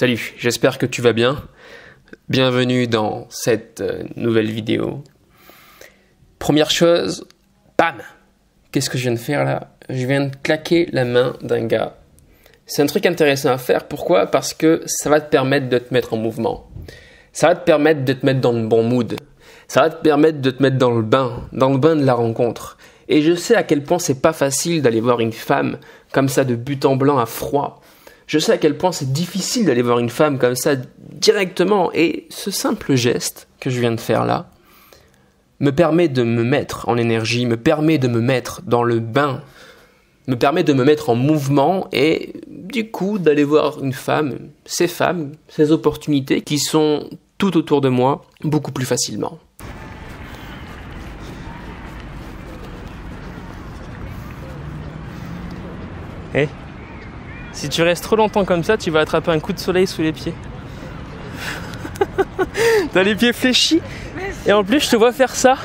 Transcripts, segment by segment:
Salut, j'espère que tu vas bien. Bienvenue dans cette nouvelle vidéo. Première chose, bam! Qu'est-ce que je viens de faire là? Je viens de claquer la main d'un gars. C'est un truc intéressant à faire. Pourquoi? Parce que ça va te permettre de te mettre en mouvement. Ça va te permettre de te mettre dans le bon mood. Ça va te permettre de te mettre dans le bain de la rencontre. Et je sais à quel point c'est pas facile d'aller voir une femme comme ça de but en blanc à froid. Je sais à quel point c'est difficile d'aller voir une femme comme ça directement. Et ce simple geste que je viens de faire là me permet de me mettre en énergie, me permet de me mettre dans le bain, me permet de me mettre en mouvement et du coup d'aller voir une femme, ces opportunités qui sont tout autour de moi beaucoup plus facilement. Hey. Si tu restes trop longtemps comme ça, tu vas attraper un coup de soleil sous les pieds. T'as les pieds fléchis. Et en plus, je te vois faire ça.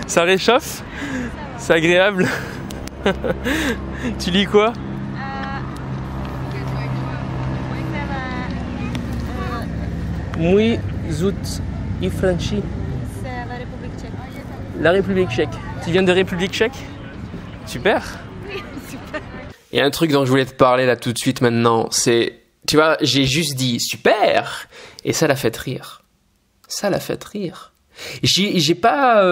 Ça réchauffe. C'est agréable. Tu lis quoi? Muy zut i Franchi. C'est la République tchèque. La République tchèque. Tu viens de République tchèque? Super. Il y a un truc dont je voulais te parler là tout de suite maintenant, c'est, tu vois, j'ai juste dit super, et ça l'a fait rire. Ça l'a fait rire. J'ai pas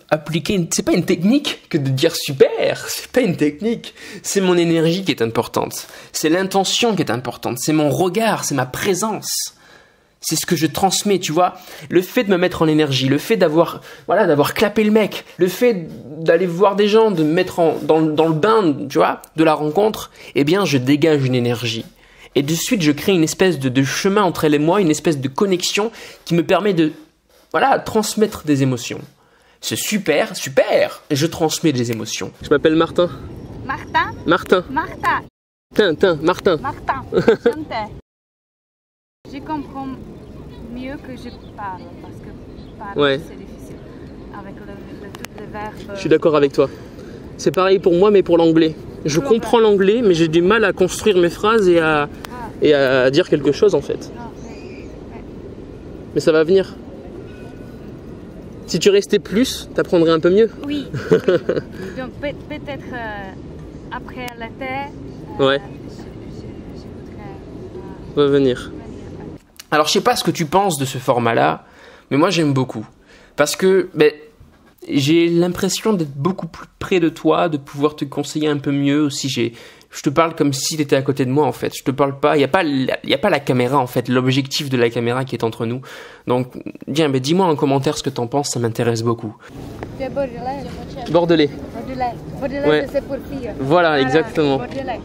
appliqué, c'est pas une technique que de dire super, c'est pas une technique, c'est mon énergie qui est importante, c'est l'intention qui est importante, c'est mon regard, c'est ma présence. C'est ce que je transmets, tu vois. Le fait de me mettre en énergie, le fait d'avoir clapé le mec, le fait d'aller voir des gens, de me mettre dans le bain, tu vois, de la rencontre, eh bien, je dégage une énergie. Et de suite, je crée une espèce de chemin entre elle et moi, une espèce de connexion qui me permet de, transmettre des émotions. C'est super, super. Et je transmets des émotions. Je m'appelle Martin. Martin? Martin. Martin. Martin. Martin. Je comprends mieux que je parle, parce que parler c'est difficile. Avec le verbe... Je suis d'accord avec toi. C'est pareil pour moi, mais pour l'anglais. Je comprends l'anglais, mais j'ai du mal à construire mes phrases et à dire quelque chose en fait. Mais ça va venir. Si tu restais plus, t'apprendrais un peu mieux. Oui. Donc peut-être après l'été, je voudrais revenir. Alors je sais pas ce que tu penses de ce format-là, mais moi j'aime beaucoup. Parce que j'ai l'impression d'être beaucoup plus près de toi, de pouvoir te conseiller un peu mieux aussi. Je te parle comme si tu étais à côté de moi en fait. Je te parle pas, il y a pas la caméra en fait, l'objectif de la caméra qui est entre nous. Donc dis-moi en commentaire ce que t'en penses, ça m'intéresse beaucoup. Tu es Bordelais. Bordelais, c'est pour filles. Voilà, exactement. Bordelais.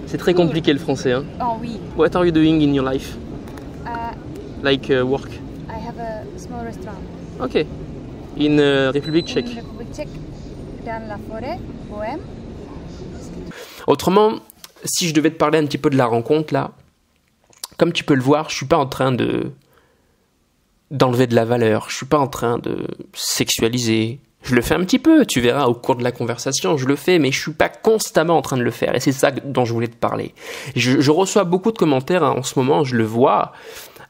C'est très compliqué le français. Hein. Oh oui. What are you doing in your life? Like work? I have a small restaurant. Ok. In République tchèque. In République tchèque, dans la forêt, Bohème. Autrement, si je devais te parler un petit peu de la rencontre là, comme tu peux le voir, je suis pas en train d'enlever de la valeur, je suis pas en train de sexualiser. Je le fais un petit peu, tu verras au cours de la conversation, je le fais, mais je suis pas constamment en train de le faire. Et c'est ça dont je voulais te parler. Je reçois beaucoup de commentaires en ce moment, je le vois,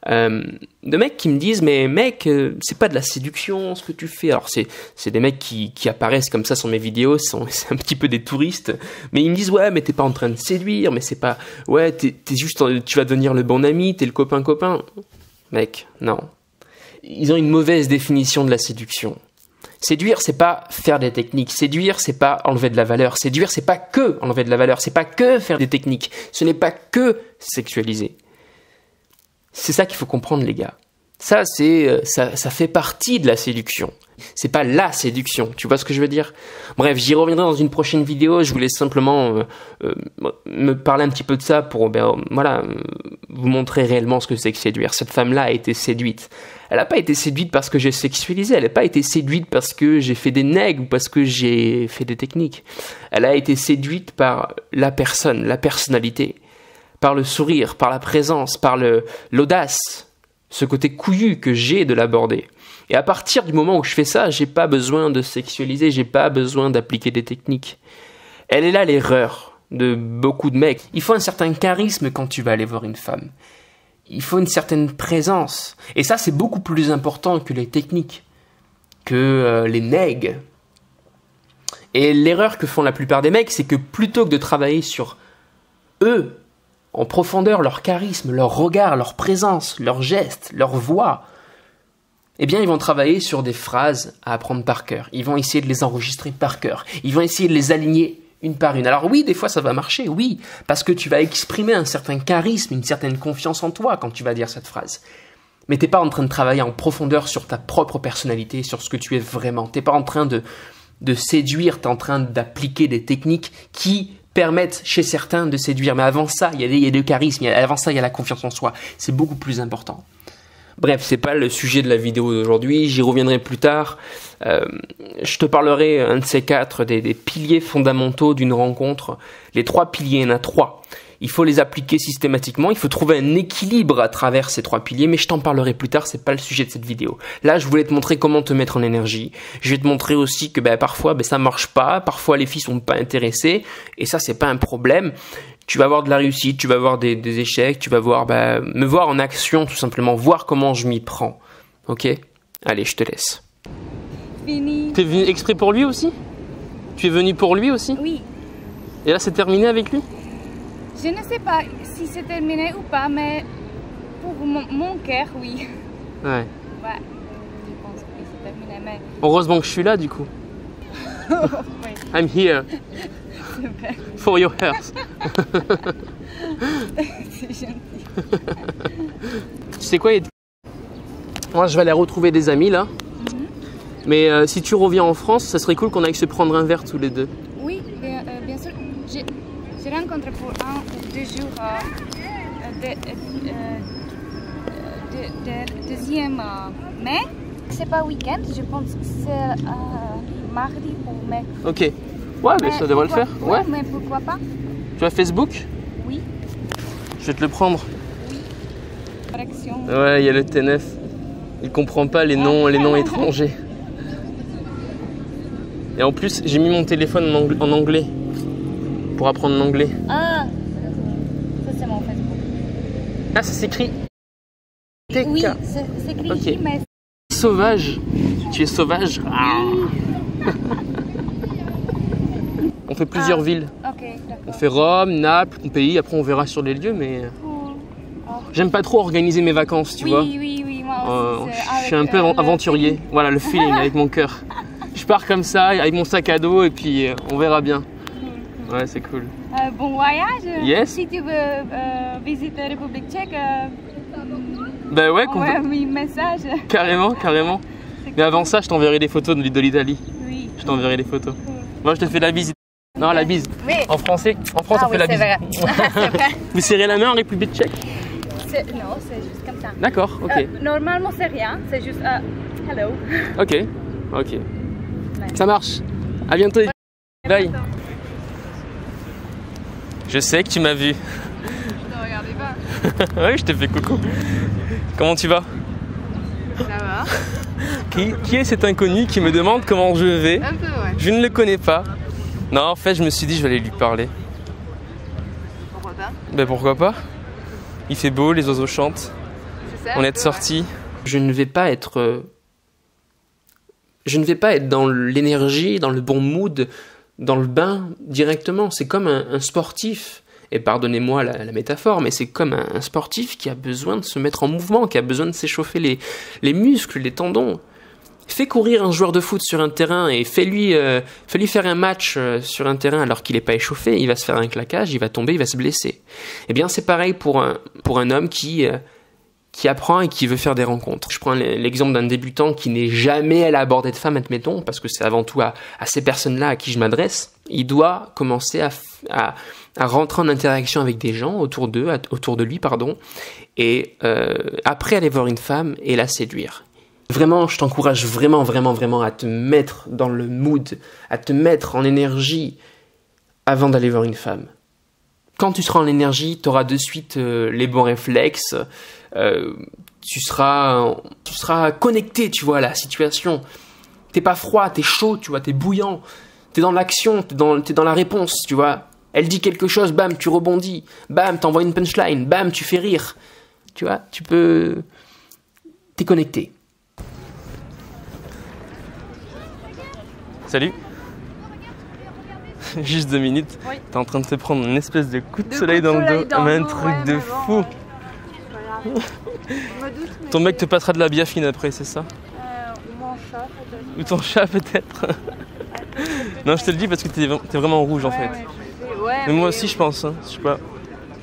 de mecs qui me disent mais mec, c'est pas de la séduction ce que tu fais. Alors c'est des mecs qui apparaissent comme ça sur mes vidéos, c'est un petit peu des touristes, mais ils me disent ouais mais t'es pas en train de séduire, mais c'est pas, ouais t'es juste, tu vas devenir le bon ami, t'es le copain. Mec, non. Ils ont une mauvaise définition de la séduction. Séduire, c'est pas faire des techniques. Séduire, c'est pas enlever de la valeur. Séduire, c'est pas que enlever de la valeur. C'est pas que faire des techniques. Ce n'est pas que sexualiser. C'est ça qu'il faut comprendre, les gars. Ça fait partie de la séduction. C'est pas la séduction. Tu vois ce que je veux dire? Bref, j'y reviendrai dans une prochaine vidéo. Je voulais simplement me parler un petit peu de ça pour, vous montrer réellement ce que c'est que séduire. Cette femme-là a été séduite. Elle n'a pas été séduite parce que j'ai sexualisé. Elle n'a pas été séduite parce que j'ai fait des nègres ou parce que j'ai fait des techniques. Elle a été séduite par la personne, la personnalité, par le sourire, par la présence, par l'audace, ce côté couillu que j'ai de l'aborder. Et à partir du moment où je fais ça, j'ai pas besoin de sexualiser, j'ai pas besoin d'appliquer des techniques. Elle est là l'erreur de beaucoup de mecs. Il faut un certain charisme quand tu vas aller voir une femme. Il faut une certaine présence. Et ça, c'est beaucoup plus important que les techniques, que les nègres. Et l'erreur que font la plupart des mecs, c'est que plutôt que de travailler sur eux, en profondeur, leur charisme, leur regard, leur présence, leurs gestes, leur voix, eh bien, ils vont travailler sur des phrases à apprendre par cœur. Ils vont essayer de les enregistrer par cœur. Ils vont essayer de les aligner une par une. Alors oui, des fois, ça va marcher, oui, parce que tu vas exprimer un certain charisme, une certaine confiance en toi quand tu vas dire cette phrase. Mais t'es pas en train de travailler en profondeur sur ta propre personnalité, sur ce que tu es vraiment. T'es pas en train de séduire, t'es en train d'appliquer des techniques qui permettent chez certains de séduire. Mais avant ça, il y a le charisme, avant ça, il y a la confiance en soi. C'est beaucoup plus important. Bref, c'est pas le sujet de la vidéo d'aujourd'hui, j'y reviendrai plus tard. Je te parlerai, un de ces quatre, des piliers fondamentaux d'une rencontre. Les 3 piliers, il y en a 3. Il faut les appliquer systématiquement, il faut trouver un équilibre à travers ces 3 piliers, mais je t'en parlerai plus tard, c'est pas le sujet de cette vidéo. Là, je voulais te montrer comment te mettre en énergie. Je vais te montrer aussi que parfois ça marche pas, parfois les filles sont pas intéressées, et ça c'est pas un problème. Tu vas avoir de la réussite, tu vas avoir des échecs, tu vas voir, me voir en action tout simplement, voir comment je m'y prends. Ok? Allez, je te laisse. Fini. T'es venu exprès pour lui aussi? Tu es venu pour lui aussi? Oui. Et là c'est terminé avec lui? Je ne sais pas si c'est terminé ou pas, mais pour mon cœur, oui. Ouais. Ouais, je pense que c'est terminé, mais... Heureusement que je suis là du coup. Oui. I'm here. C'est vrai. For your heart. C'est gentil. Tu sais quoi? Moi je vais aller retrouver des amis là. Mais si tu reviens en France, ça serait cool qu'on aille se prendre un verre tous les deux. Oui, bien sûr. Je rencontre pour 1 ou 2 jours deuxième mai. C'est pas week-end, je pense que c'est mardi ou mai. Ok. Ouais, mais ça devrait le faire. Ouais. Mais pourquoi pas? Tu as Facebook? Oui. Je vais te le prendre. Correction. Ouais, il y a le T9. Il comprend pas les noms étrangers. Et en plus, j'ai mis mon téléphone en anglais. Pour apprendre l'anglais. Ah, ça c'est mon Facebook. Ah, ça s'écrit TK. Oui, c'est écrit ici, mais... Sauvage. Tu es sauvage. Ah. On fait plusieurs villes. Ok, d'accord. On fait Rome, Naples, Pompéi. Après, on verra sur les lieux, mais... J'aime pas trop organiser mes vacances, tu vois. Oui, moi aussi. Je suis un peu aventurier. Voilà, le feeling avec mon cœur. Je pars comme ça, avec mon sac à dos, et puis on verra bien. Ouais, c'est cool. Bon voyage. Yes. Si tu veux visiter la République tchèque, bah ouais, envoie un message. Carrément. Mais avant ça, je t'enverrai des photos de l'Italie. Oui. Je t'enverrai des photos. Moi, je te fais la bise. Non, la bise. Oui. En France, on fait la bise. Vrai. C'est vrai. Vous serrez la main en République tchèque? Non, c'est juste comme ça. D'accord, ok. Normalement, c'est rien. C'est juste hello. Ok. Ouais. Ça marche. À bientôt. Bye. Je sais que tu m'as vu. Ne regardez pas. Oui, je te fais coucou. Comment tu vas? Ça va. Qui est cet inconnu qui me demande comment je vais? Un peu, ouais. Je ne le connais pas. Non, en fait, je me suis dit je vais aller lui parler. Pourquoi pas? Ben pourquoi pas? Il fait beau, les oiseaux chantent. C'est ça, On est sortis. Ouais. Je ne vais pas être dans l'énergie, dans le bon mood, dans le bain directement. C'est comme un sportif. Et pardonnez-moi la métaphore, mais c'est comme un sportif qui a besoin de se mettre en mouvement, qui a besoin de s'échauffer les muscles, les tendons. Fais courir un joueur de foot sur un terrain et fais-lui faire un match sur un terrain alors qu'il n'est pas échauffé. Il va se faire un claquage, il va tomber, il va se blesser. Eh bien, c'est pareil pour un homme qui apprend et qui veut faire des rencontres. Je prends l'exemple d'un débutant qui n'est jamais allé aborder de femme, admettons, parce que c'est avant tout à ces personnes-là à qui je m'adresse. Il doit commencer à rentrer en interaction avec des gens autour de lui, et après aller voir une femme et la séduire. Vraiment, je t'encourage vraiment à te mettre dans le mood, à te mettre en énergie avant d'aller voir une femme. Quand tu seras en énergie, tu auras de suite les bons réflexes, tu seras connecté, tu vois, à la situation. T'es pas froid, t'es chaud, tu vois, t'es bouillant, t'es dans l'action, t'es dans la réponse, tu vois. Elle dit quelque chose, bam, tu rebondis. Bam, t'envoies une punchline. Bam, tu fais rire. Tu vois, tu peux... T'es connecté. Salut. Juste 2 minutes. Oui. T'es en train de te prendre une espèce de coup de soleil dans le dos. Mais un truc de fou. Ton mec te passera de la biafine après, c'est ça? Ou mon chat peut-être. Ou ton chat peut-être. Non, je te le dis parce que t'es vraiment rouge en fait. Mais moi aussi je pense, hein. Je sais pas.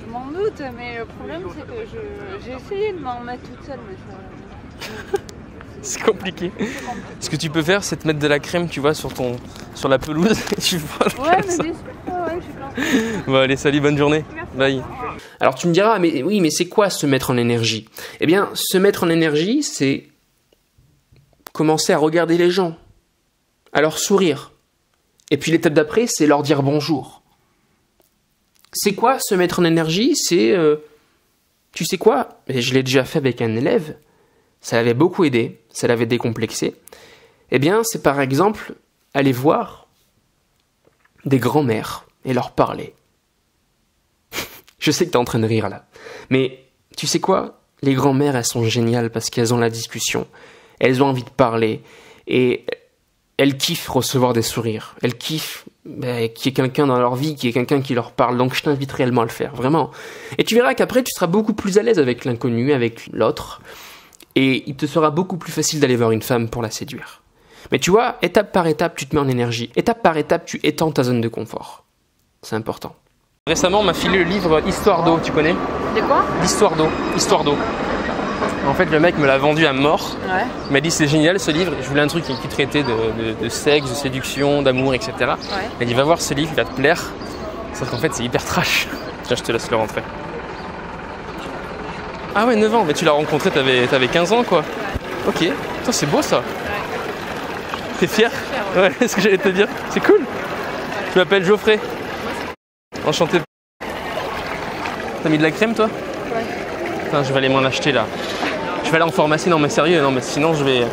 Je m'en doute, mais le problème c'est que j'ai essayé de m'en mettre toute seule, mais ça... C'est compliqué. Ce que tu peux faire, c'est te mettre de la crème, tu vois, sur la pelouse. Et tu vois. Ouais, mais bien sûr. Ouais, je suis bien. Bon, allez, salut, bonne journée. Bye. Alors tu me diras, mais oui, mais c'est quoi se mettre en énergie? Eh bien, se mettre en énergie, c'est commencer à regarder les gens, à leur sourire. Et puis l'étape d'après, c'est leur dire bonjour. C'est quoi se mettre en énergie? C'est, tu sais quoi? Et je l'ai déjà fait avec un élève. Ça l'avait beaucoup aidé, ça l'avait décomplexé. Eh bien, c'est par exemple aller voir des grands-mères et leur parler. Je sais que t'es en train de rire là. Mais tu sais quoi? Les grands-mères, elles sont géniales parce qu'elles ont la discussion. Elles ont envie de parler. Et elles kiffent recevoir des sourires. Elles kiffent qu'il y ait quelqu'un dans leur vie, qu'il y ait quelqu'un qui leur parle. Donc je t'invite réellement à le faire, vraiment. Et tu verras qu'après, tu seras beaucoup plus à l'aise avec l'inconnu, avec l'autre. Et il te sera beaucoup plus facile d'aller voir une femme pour la séduire. Mais tu vois, étape par étape, tu te mets en énergie. Étape par étape, tu étends ta zone de confort. C'est important. Récemment, on m'a filé le livre Histoire d'eau, tu connais? De quoi? L'Histoire d'eau. Histoire d'eau. En fait, le mec me l'a vendu à mort. Ouais. Il m'a dit c'est génial ce livre. Je voulais un truc qui traitait de sexe, de séduction, d'amour, etc. Ouais. Il m'a dit va voir ce livre, il va te plaire. Sauf qu'en fait, c'est hyper trash. Tiens, je te laisse le rentrer. Ah ouais, 9 ans. Mais tu l'as rencontré, t'avais 15 ans quoi. Ok. Putain, c'est beau ça. Ouais. T'es fier? Ouais, c'est ce que j'allais te dire. C'est cool. Je m'appelle Geoffrey. Enchanté. T'as mis de la crème toi? Ouais. Putain, je vais aller m'en acheter là. Je vais aller en pharmacie, non mais sérieux, non mais sinon je vais...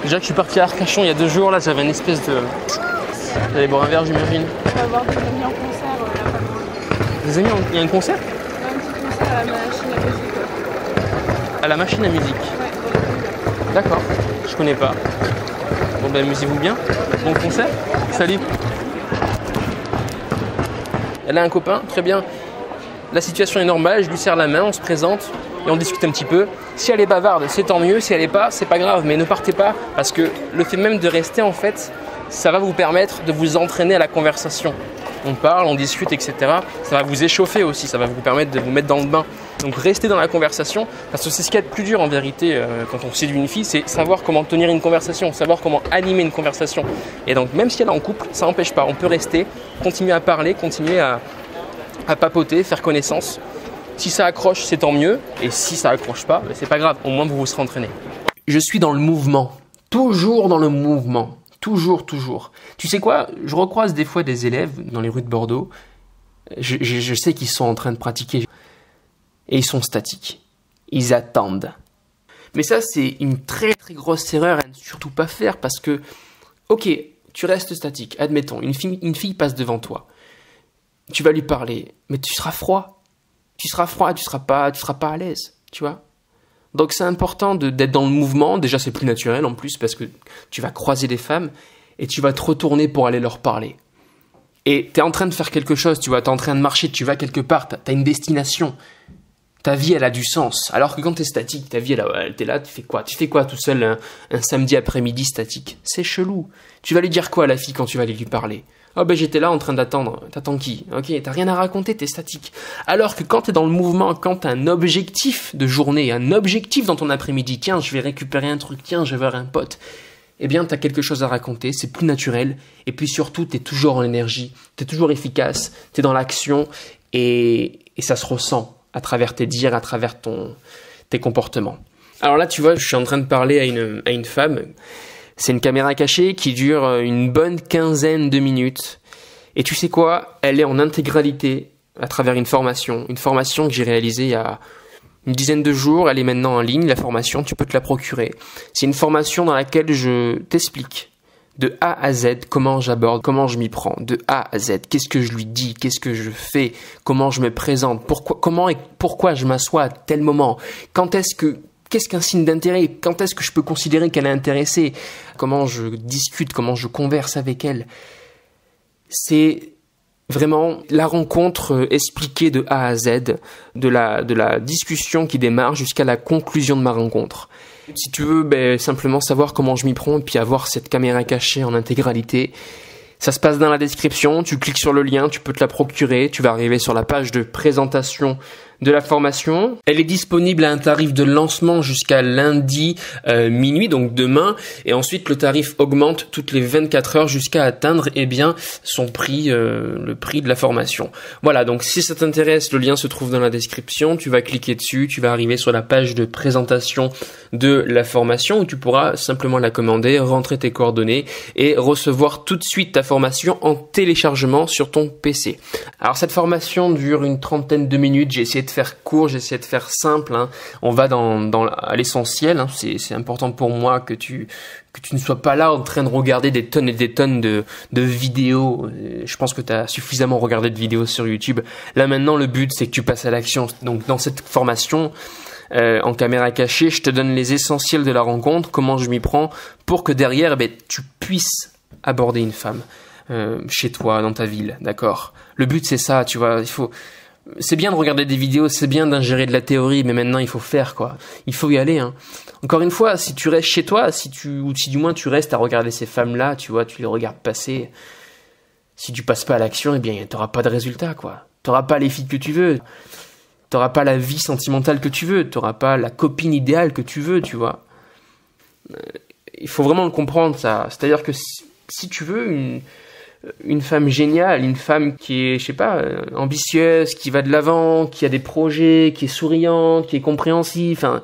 Déjà que je suis parti à Arcachon il y a 2 jours, là j'avais une espèce de... J'allais boire un verre j'imagine. On va avoir des amis en concert là, pas loin. Des amis, il y a un concert? Un petit concert à la machine à musique. À la machine à musique. Ouais. D'accord, je connais pas. Bon ben amusez-vous bien, bon concert, salut. Elle a un copain, très bien. La situation est normale, je lui serre la main, on se présente et on discute un petit peu. Si elle est bavarde, c'est tant mieux, si elle n'est pas, c'est pas grave, mais ne partez pas parce que le fait même de rester en fait, ça va vous permettre de vous entraîner à la conversation. On parle, on discute, etc. Ça va vous échauffer aussi, ça va vous permettre de vous mettre dans le bain. Donc restez dans la conversation parce que c'est ce qu'il y a de plus dur en vérité quand on séduit une fille, c'est savoir comment tenir une conversation, savoir comment animer une conversation. Et donc même si elle est en couple, ça n'empêche pas, on peut rester, continuer à parler, continuer à papoter, faire connaissance. Si ça accroche, c'est tant mieux. Et si ça accroche pas, c'est pas grave. Au moins, vous vous serez entraîné. Je suis dans le mouvement. Toujours dans le mouvement. Toujours, toujours. Tu sais quoi? Je recroise des fois des élèves dans les rues de Bordeaux. Je sais qu'ils sont en train de pratiquer. Et ils sont statiques. Ils attendent. Mais ça, c'est une très, très grosse erreur à ne surtout pas faire parce que, ok, tu restes statique. Admettons, une fille passe devant toi. Tu vas lui parler, mais tu seras froid. Tu seras froid, tu seras pas à l'aise, tu vois. Donc c'est important d'être dans le mouvement. Déjà, c'est plus naturel en plus parce que tu vas croiser des femmes et tu vas te retourner pour aller leur parler. Et tu es en train de faire quelque chose, tu vois, tu es en train de marcher, tu vas quelque part, tu as une destination. Ta vie, elle a du sens. Alors que quand tu es statique, ta vie, t'es là, tu fais quoi? Tu fais quoi tout seul un samedi après-midi statique? C'est chelou. Tu vas lui dire quoi à la fille quand tu vas aller lui parler? Oh ben j'étais là en train d'attendre. T'attends qui? Ok, t'as rien à raconter, t'es statique. Alors que quand t'es dans le mouvement, quand t'as un objectif de journée, un objectif dans ton après-midi, tiens, je vais récupérer un truc, tiens, je vais voir un pote, eh bien t'as quelque chose à raconter, c'est plus naturel, et puis surtout t'es toujours en énergie, t'es toujours efficace, t'es dans l'action, et ça se ressent à travers tes dires, à travers tes comportements. Alors là, tu vois, je suis en train de parler à une femme. C'est une caméra cachée qui dure une bonne quinzaine de minutes. Et tu sais quoi? Elle est en intégralité à travers une formation que j'ai réalisée il y a une dizaine de jours. Elle est maintenant en ligne, la formation, tu peux te la procurer. C'est une formation dans laquelle je t'explique De A à Z, comment j'aborde, comment je m'y prends. De A à Z, qu'est-ce que je lui dis, qu'est-ce que je fais, comment je me présente, pourquoi je m'assois à tel moment, qu'est-ce qu'un signe d'intérêt, quand est-ce que je peux considérer qu'elle est intéressée, comment je discute, comment je converse avec elle. C'est vraiment la rencontre expliquée de A à Z, de la discussion qui démarre jusqu'à la conclusion de ma rencontre. Si tu veux simplement savoir comment je m'y prends et puis avoir cette caméra cachée en intégralité, ça se passe dans la description, tu cliques sur le lien, tu peux te la procurer, tu vas arriver sur la page de présentation de la formation. Elle est disponible à un tarif de lancement jusqu'à lundi minuit, donc demain, et ensuite le tarif augmente toutes les 24 heures jusqu'à atteindre son prix, le prix de la formation. Voilà, donc si ça t'intéresse, le lien se trouve dans la description, tu vas cliquer dessus, tu vas arriver sur la page de présentation de la formation où tu pourras simplement la commander, rentrer tes coordonnées et recevoir tout de suite ta formation en téléchargement sur ton PC. Alors cette formation dure une trentaine de minutes, j'ai essayé de faire court, j'ai essayé de faire simple, hein. On va à l'essentiel, hein. C'est important pour moi que tu ne sois pas là en train de regarder des tonnes et des tonnes de vidéos. Je pense que tu as suffisamment regardé de vidéos sur YouTube. Là maintenant, le but c'est que tu passes à l'action. Donc dans cette formation en caméra cachée, je te donne les essentiels de la rencontre, comment je m'y prends, pour que derrière tu puisses aborder une femme chez toi, dans ta ville, d'accord? Le but c'est ça, tu vois, c'est bien de regarder des vidéos, c'est bien d'ingérer de la théorie, mais maintenant il faut faire, quoi. Il faut y aller, hein. Encore une fois, si tu restes chez toi, ou si du moins tu restes à regarder ces femmes-là, tu vois, tu les regardes passer, si tu passes pas à l'action, t'auras pas de résultat, quoi. T'auras pas les filles que tu veux, t'auras pas la vie sentimentale que tu veux, t'auras pas la copine idéale que tu veux, tu vois. Il faut vraiment le comprendre, ça. C'est-à-dire que si tu veux une femme géniale, une femme qui est, je sais pas, ambitieuse, qui va de l'avant, qui a des projets, qui est souriante, qui est compréhensive, enfin,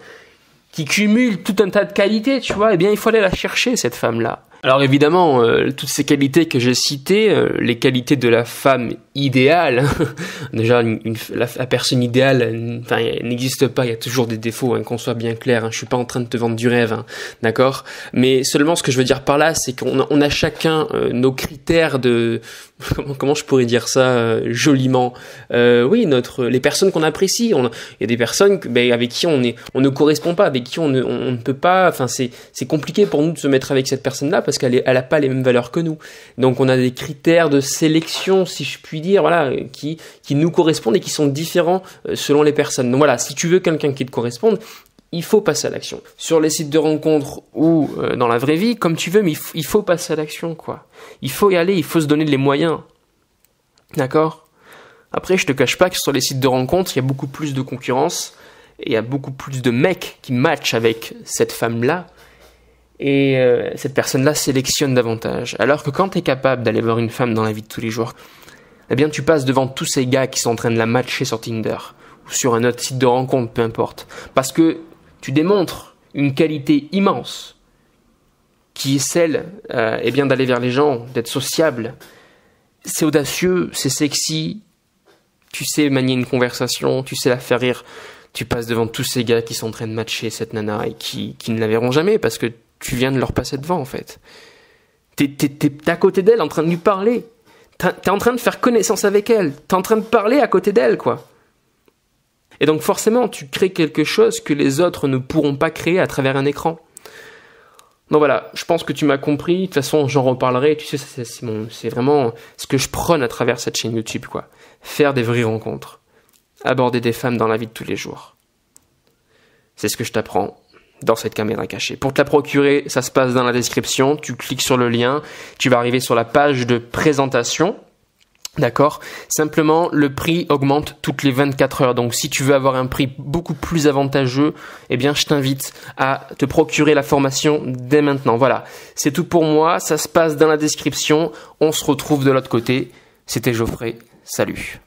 qui cumule tout un tas de qualités, tu vois, il faut aller la chercher, cette femme-là. Alors évidemment, toutes ces qualités que j'ai citées, les qualités de la femme idéale, déjà la personne idéale, elle n'existe pas, il y a toujours des défauts, hein, qu'on soit bien clair, hein, je suis pas en train de te vendre du rêve, hein, d'accord? Mais seulement ce que je veux dire par là, c'est qu'on a chacun nos critères de... Comment je pourrais dire ça joliment, oui, les personnes qu'on apprécie. Il y a des personnes avec qui on ne correspond pas, avec qui on ne peut pas. Enfin, c'est compliqué pour nous de se mettre avec cette personne-là parce qu'elle a pas les mêmes valeurs que nous. Donc, on a des critères de sélection, si je puis dire, voilà, qui nous correspondent et qui sont différents selon les personnes. Donc voilà, si tu veux quelqu'un qui te corresponde, il faut passer à l'action. Sur les sites de rencontres ou dans la vraie vie, comme tu veux, mais il faut passer à l'action, quoi. Il faut y aller, il faut se donner les moyens. D'accord? Après, je te cache pas que sur les sites de rencontres, il y a beaucoup plus de concurrence et il y a beaucoup plus de mecs qui matchent avec cette femme-là et cette personne-là sélectionne davantage. Alors que quand tu es capable d'aller voir une femme dans la vie de tous les jours, tu passes devant tous ces gars qui sont en train de la matcher sur Tinder ou sur un autre site de rencontre, peu importe. Parce que tu démontres une qualité immense qui est celle d'aller vers les gens, d'être sociable. C'est audacieux, c'est sexy, tu sais manier une conversation, tu sais la faire rire. Tu passes devant tous ces gars qui sont en train de matcher cette nana et qui ne la verront jamais parce que tu viens de leur passer devant, en fait. T'es à côté d'elle en train de lui parler. T'es en train de faire connaissance avec elle. T'es en train de parler à côté d'elle, quoi. Et donc forcément, tu crées quelque chose que les autres ne pourront pas créer à travers un écran. Donc voilà, je pense que tu m'as compris. De toute façon, j'en reparlerai. Tu sais, c'est vraiment ce que je prône à travers cette chaîne YouTube, quoi. Faire des vraies rencontres. Aborder des femmes dans la vie de tous les jours. C'est ce que je t'apprends dans cette caméra cachée. Pour te la procurer, ça se passe dans la description. Tu cliques sur le lien. Tu vas arriver sur la page de présentation. D'accord? Simplement, le prix augmente toutes les 24 heures. Donc, si tu veux avoir un prix beaucoup plus avantageux, je t'invite à te procurer la formation dès maintenant. Voilà. C'est tout pour moi. Ça se passe dans la description. On se retrouve de l'autre côté. C'était Geoffrey. Salut.